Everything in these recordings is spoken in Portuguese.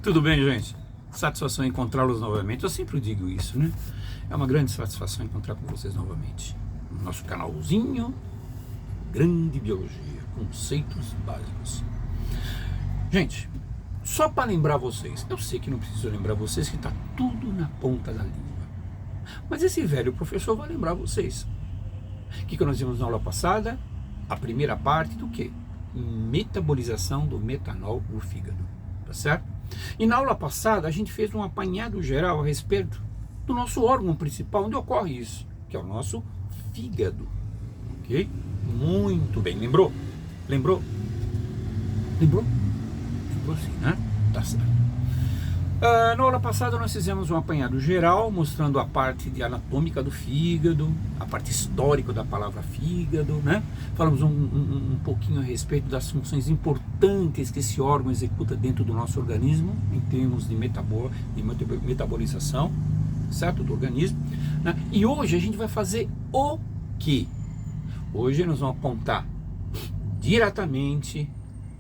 Tudo bem, gente? Satisfação em encontrá-los novamente. Eu sempre digo isso, né? É uma grande satisfação encontrar com vocês novamente. No nosso canalzinho Grande Biologia, conceitos básicos. Gente, só para lembrar vocês, eu sei que não preciso lembrar vocês que está tudo na ponta da língua. Mas esse velho professor vai lembrar vocês. O que nós vimos na aula passada? A primeira parte do quê? Metabolização do metanol no fígado, tá certo? E na aula passada a gente fez um apanhado geral a respeito do nosso órgão principal, onde ocorre isso, que é o nosso fígado, ok? Muito bem, lembrou? Lembrou? Lembrou? Lembrou sim, né? Tá certo. Na aula passada nós fizemos um apanhado geral, mostrando a parte anatômica do fígado, a parte histórica da palavra fígado, né? Falamos um pouquinho a respeito das funções importantes que esse órgão executa dentro do nosso organismo, em termos de metabolização, certo? Do organismo, né? E hoje a gente vai fazer o quê? Hoje nós vamos apontar diretamente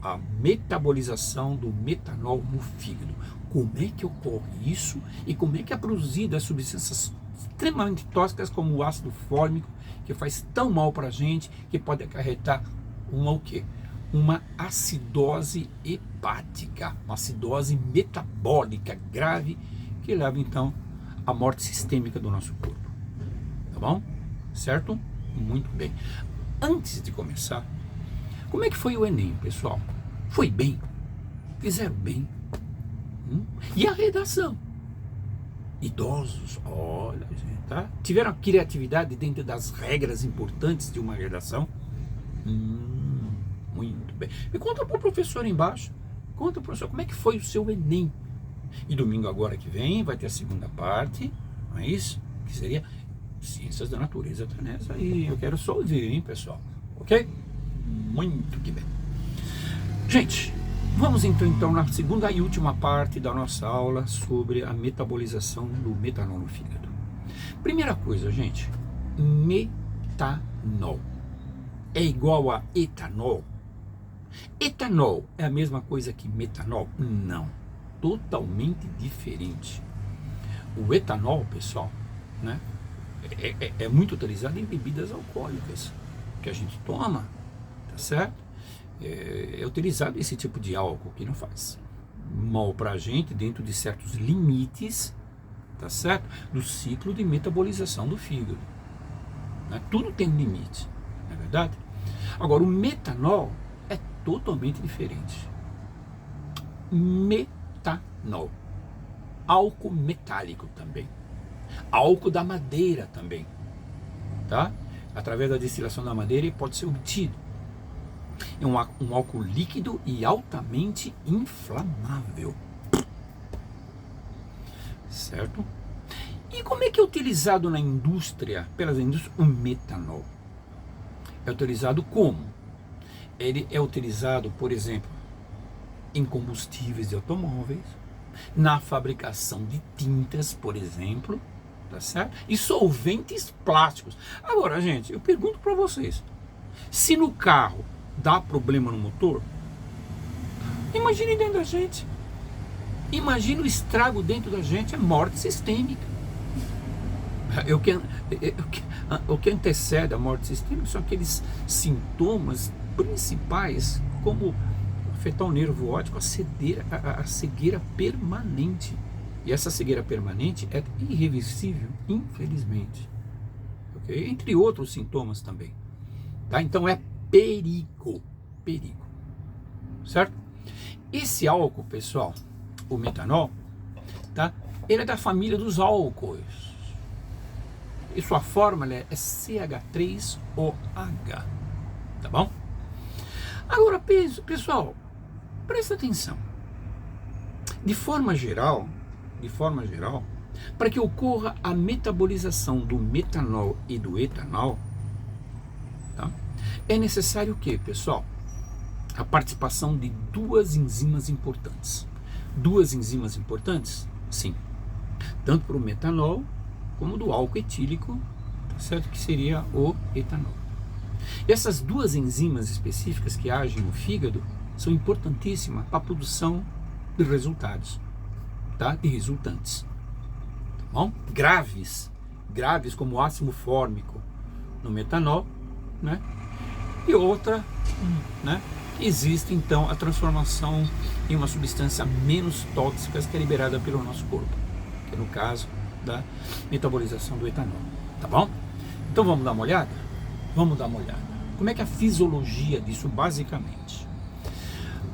a metabolização do metanol no fígado. Como é que ocorre isso e como é que é produzida as substâncias extremamente tóxicas como o ácido fórmico, que faz tão mal para a gente, que pode acarretar o quê? Uma acidose hepática, uma acidose metabólica grave, que leva então à morte sistêmica do nosso corpo. Tá bom? Certo? Muito bem. Antes de começar, como é que foi o Enem, pessoal? Foi bem? Fizeram bem? E a redação? Idosos, olha, gente, tá? Tiveram criatividade dentro das regras importantes de uma redação? Muito bem. Me conta para o professor embaixo. Conta, professor, como é que foi o seu Enem? E domingo agora que vem vai ter a segunda parte, não é isso? Que seria Ciências da Natureza, tá nessa aí. Eu quero só ouvir, hein, pessoal? Ok? Muito que bem. Gente, vamos então na segunda e última parte da nossa aula sobre a metabolização do metanol no fígado. Primeira coisa, gente, metanol é igual a etanol? Etanol é a mesma coisa que metanol? Não, totalmente diferente. O etanol, pessoal, né, é muito utilizado em bebidas alcoólicas que a gente toma, tá certo? É utilizado esse tipo de álcool que não faz mal para a gente dentro de certos limites, tá certo? Do ciclo de metabolização do fígado, né? Tudo tem um limite, não é verdade? Agora, o metanol é totalmente diferente. Metanol, álcool metálico também, álcool da madeira também, tá? Através da destilação da madeira ele pode ser obtido. É um álcool líquido e altamente inflamável, certo? E como é que é utilizado na indústria, pelas indústrias, o metanol? É utilizado como? Ele é utilizado, por exemplo, em combustíveis de automóveis, na fabricação de tintas, por exemplo, tá certo? E solventes plásticos. Agora, gente, eu pergunto para vocês, se no carro dá problema no motor, imagine dentro da gente. Imagine o estrago dentro da gente, é morte sistêmica. O que antecede a morte sistêmica são aqueles sintomas principais, como afetar o nervo óptico, a cegueira permanente. E essa cegueira permanente é irreversível, infelizmente. Okay? Entre outros sintomas também. Tá? Então é perigo, certo? Esse álcool, pessoal, o metanol, tá? Ele é da família dos álcoois. E sua fórmula é CH3OH, tá bom? Agora, pessoal, presta atenção. De forma geral, para que ocorra a metabolização do metanol e do etanol, tá? É necessário o que, pessoal? A participação de duas enzimas importantes. Duas enzimas importantes? Sim. Tanto para o metanol como do álcool etílico, tá certo? Que seria o etanol. E essas duas enzimas específicas que agem no fígado são importantíssimas para a produção de resultados, tá? De resultantes. Tá bom? Graves como o ácido fórmico no metanol, né? E outra, né? Existe então a transformação em uma substância menos tóxica que é liberada pelo nosso corpo, que é no caso da metabolização do etanol, tá bom? Então vamos dar uma olhada? Vamos dar uma olhada. Como é que é a fisiologia disso basicamente?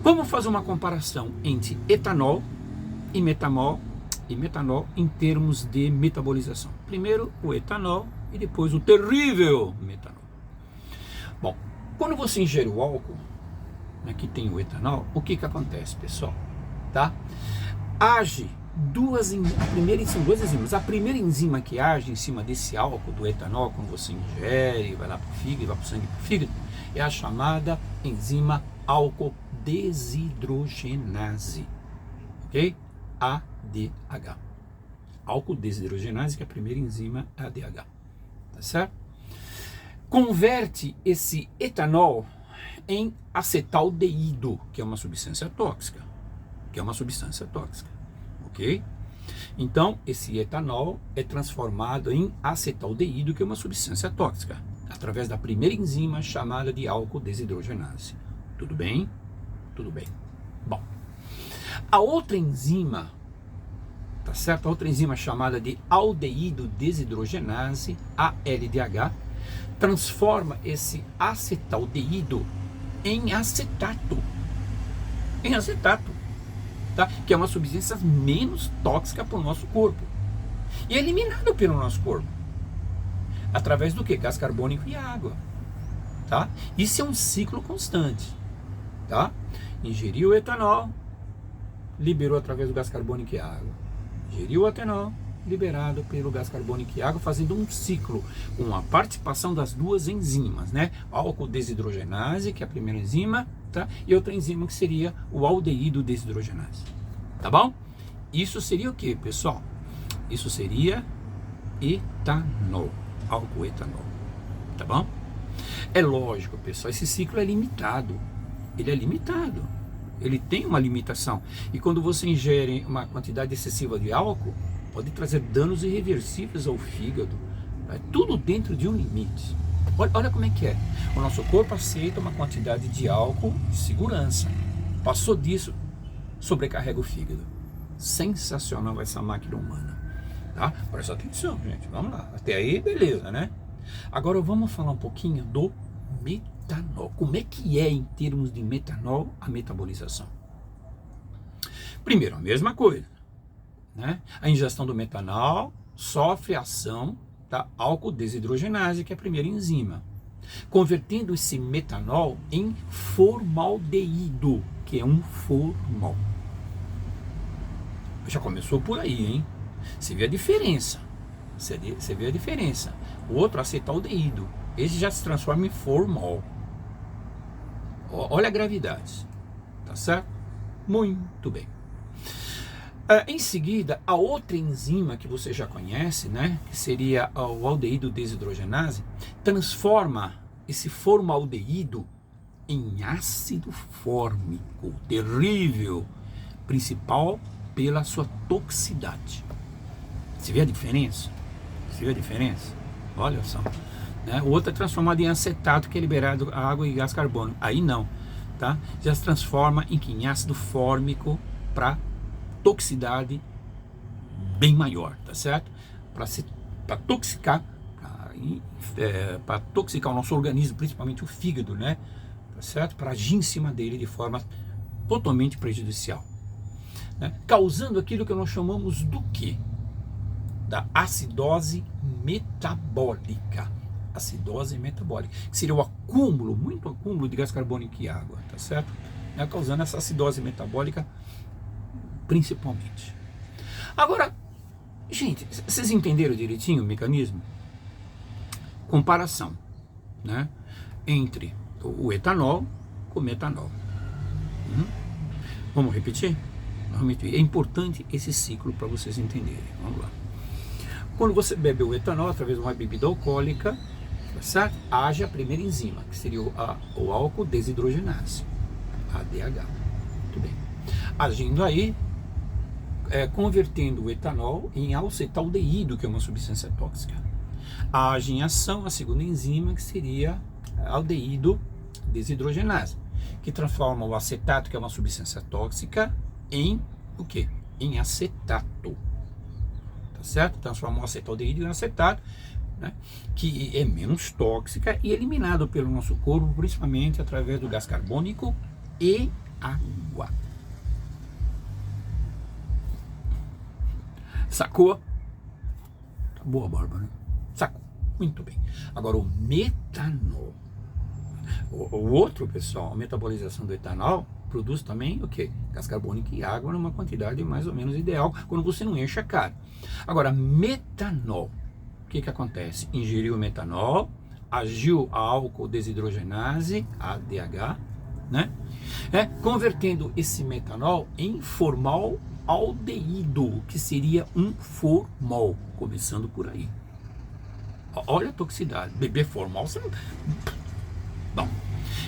Vamos fazer uma comparação entre etanol e metanol em termos de metabolização. Primeiro o etanol e depois o terrível metanol. Bom, quando você ingere o álcool, aqui tem o etanol, o que acontece, pessoal? Tá? Age são duas enzimas. A primeira enzima que age em cima desse álcool, do etanol, quando você ingere, vai lá para o fígado, vai para o sangue, para o fígado, é a chamada enzima álcool desidrogenase, ok? ADH. Álcool desidrogenase, que é a primeira enzima, é ADH, tá certo? Converte esse etanol em acetaldeído, que é uma substância tóxica, ok? Então, esse etanol é transformado em acetaldeído, que é uma substância tóxica, através da primeira enzima chamada de álcool desidrogenase. Tudo bem? Tudo bem. Bom, a outra enzima, tá certo? A outra enzima chamada de aldeído desidrogenase, ALDH, transforma esse acetaldeído em acetato, tá? Que é uma substância menos tóxica para o nosso corpo e é eliminado pelo nosso corpo através do que? Gás carbônico e água, tá? Isso é um ciclo constante, tá? Ingeriu o etanol, liberou através do gás carbônico e água, ingeriu o etanol, liberado pelo gás carbônico e água, fazendo um ciclo com a participação das duas enzimas, né? Álcool desidrogenase, que é a primeira enzima, tá? E outra enzima que seria o aldeído desidrogenase, tá bom? Isso seria o que, pessoal? Isso seria etanol, álcool etanol, tá bom? É lógico, pessoal, esse ciclo é limitado, ele tem uma limitação, e quando você ingere uma quantidade excessiva de álcool, pode trazer danos irreversíveis ao fígado, é tudo dentro de um limite. Olha como é que é, o nosso corpo aceita uma quantidade de álcool de segurança, passou disso, sobrecarrega o fígado. Sensacional essa máquina humana, tá? Presta atenção, gente, vamos lá, até aí beleza, né? Agora vamos falar um pouquinho do metanol. Como é que é em termos de metanol a metabolização? Primeiro, a mesma coisa, né? A ingestão do metanol sofre a ação da álcool desidrogenase, que é a primeira enzima, convertendo esse metanol em formaldeído, que é um formol. Já começou por aí, hein? Você vê a diferença. Você vê a diferença. O outro, acetaldeído, esse já se transforma em formol. Olha a gravidade, tá certo? Muito bem. Em seguida, a outra enzima que você já conhece, né, que seria o aldeído desidrogenase, transforma esse formaldeído em ácido fórmico, terrível, principal pela sua toxicidade. Você vê a diferença? Olha só. Né? O outro é transformado em acetato, que é liberado a água e gás carbônico. Aí não, tá? Já se transforma em ácido fórmico para toxicidade bem maior, tá certo? Para toxicar, para toxicar o nosso organismo, principalmente o fígado, né? Tá certo? Para agir em cima dele de forma totalmente prejudicial, né? Causando aquilo que nós chamamos do quê? Da acidose metabólica. Acidose metabólica, que seria o acúmulo, muito acúmulo de gás carbônico e água, tá certo? Causando essa acidose metabólica principalmente. Agora, gente, vocês entenderam direitinho o mecanismo? Comparação, né, entre o etanol com o metanol. Vamos repetir? É importante esse ciclo para vocês entenderem. Vamos lá. Quando você bebe o etanol através de uma bebida alcoólica, tá certo? Age a primeira enzima, que seria o álcool desidrogenase, ADH. Muito bem. Agindo aí, convertendo o etanol em acetaldeído, que é uma substância tóxica. Age em ação a segunda enzima, que seria aldeído desidrogenase, que transforma o acetato, que é uma substância tóxica, em o quê? Em acetato. Tá certo? Transforma o acetaldeído em acetato, né? Que é menos tóxica e eliminado pelo nosso corpo, principalmente através do gás carbônico e água. Sacou? Tá boa, Bárbara, né? Sacou. Muito bem. Agora, o metanol. O outro, pessoal, a metabolização do etanol produz também o quê? Gás carbônico e água numa quantidade mais ou menos ideal, quando você não enche a cara. Agora, metanol. O que acontece? Ingeriu metanol, agiu a álcool desidrogenase, ADH, né? Convertendo esse metanol em formaldeído, que seria um formol, começando por aí. Olha a toxicidade. Beber formal, você não... Bom,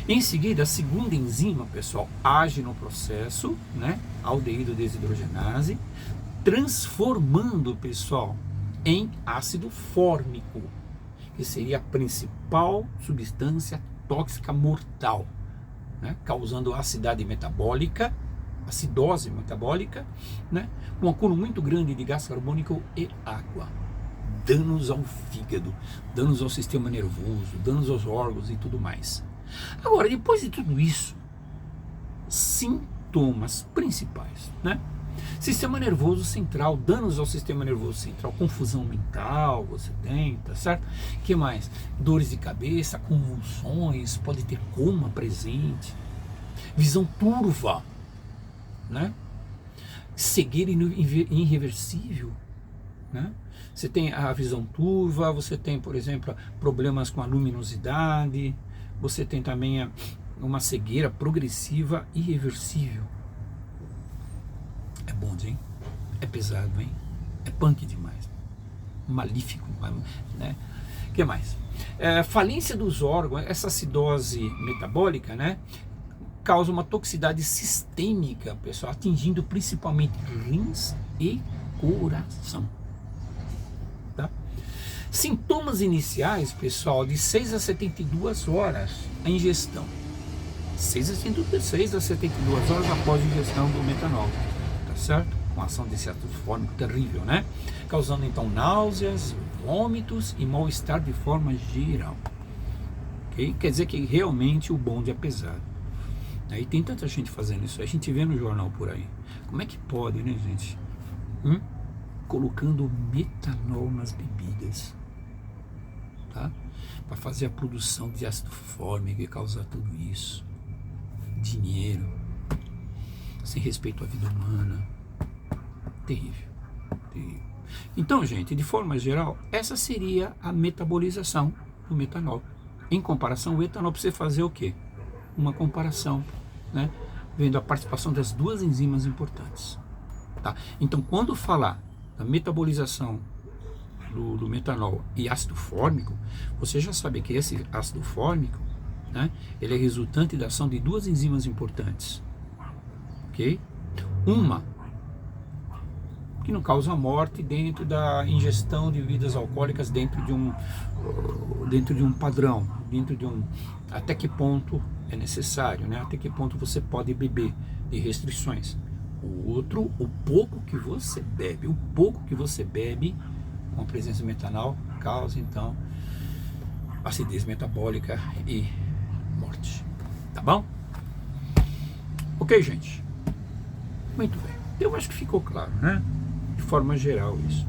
em seguida, a segunda enzima, pessoal, age no processo, né? Aldeído desidrogenase, transformando, pessoal, em ácido fórmico, que seria a principal substância tóxica mortal, né? Causando acidose metabólica, né? Com um acúmulo muito grande de gás carbônico e água. Danos ao fígado, danos ao sistema nervoso, danos aos órgãos e tudo mais. Agora, depois de tudo isso, sintomas principais, né? Sistema nervoso central, danos ao sistema nervoso central, confusão mental, você tem, tá certo? O que mais? Dores de cabeça, convulsões, pode ter coma presente, visão turva, né? Cegueira irreversível, né? Você tem a visão turva, você tem, por exemplo, problemas com a luminosidade, você tem também uma cegueira progressiva irreversível. É bom, hein? É pesado, hein? É punk demais. Malífico, né? O que mais? Falência dos órgãos, essa acidose metabólica, né? Causa uma toxicidade sistêmica, pessoal, atingindo principalmente rins e coração. Tá? Sintomas iniciais, pessoal, de 6 a 72 horas a ingestão. 6 a 72 horas após a ingestão do metanol, tá certo? Com a ação desse ácido fórmico terrível, né? Causando então náuseas, vômitos e mal-estar de forma geral. Okay? Quer dizer que realmente o bonde é pesado. Aí tem tanta gente fazendo isso, a gente vê no jornal por aí. Como é que pode, né, gente? Colocando metanol nas bebidas, tá? Para fazer a produção de ácido fórmico e causar tudo isso. Dinheiro, sem respeito à vida humana. Terrível, terrível. Então, gente, de forma geral, essa seria a metabolização do metanol. Em comparação ao etanol, para você fazer o quê? Uma comparação, né? Vendo a participação das duas enzimas importantes. Tá? Então, quando falar da metabolização do metanol e ácido fórmico, você já sabe que esse ácido fórmico, né, ele é resultante da ação de duas enzimas importantes. Ok? Uma que não causa morte dentro da ingestão de bebidas alcoólicas dentro de um padrão, dentro de um... Até que ponto é necessário, né? Até que ponto você pode beber, de restrições. O outro, o pouco que você bebe com a presença de metanol causa então acidez metabólica e morte. Tá bom? Ok, gente? Muito bem. Eu acho que ficou claro, né? De forma geral isso.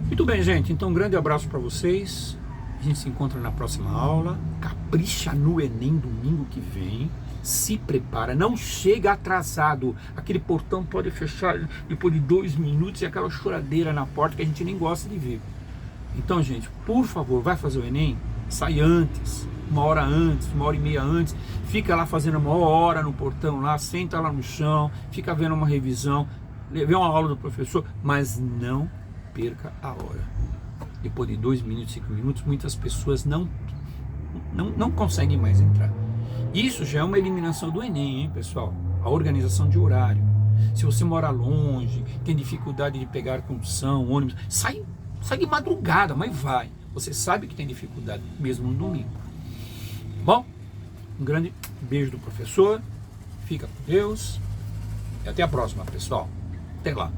Muito bem, gente. Então um grande abraço para vocês. A gente se encontra na próxima aula. Capricha no Enem domingo que vem. Se prepara, não chega atrasado. Aquele portão pode fechar depois de 2 minutos e aquela choradeira na porta que a gente nem gosta de ver. Então, gente, por favor, vai fazer o Enem, sai antes, 1 hora antes, 1h30 antes, fica lá fazendo 1 hora no portão lá, senta lá no chão, fica vendo uma revisão, vê uma aula do professor, mas não perca a hora. Depois de 2 minutos, 5 minutos, muitas pessoas não conseguem mais entrar. Isso já é uma eliminação do Enem, hein, pessoal? A organização de horário. Se você mora longe, tem dificuldade de pegar condução, ônibus, sai de madrugada, mas vai. Você sabe que tem dificuldade, mesmo no domingo. Bom, um grande beijo do professor. Fica com Deus. E até a próxima, pessoal. Até lá.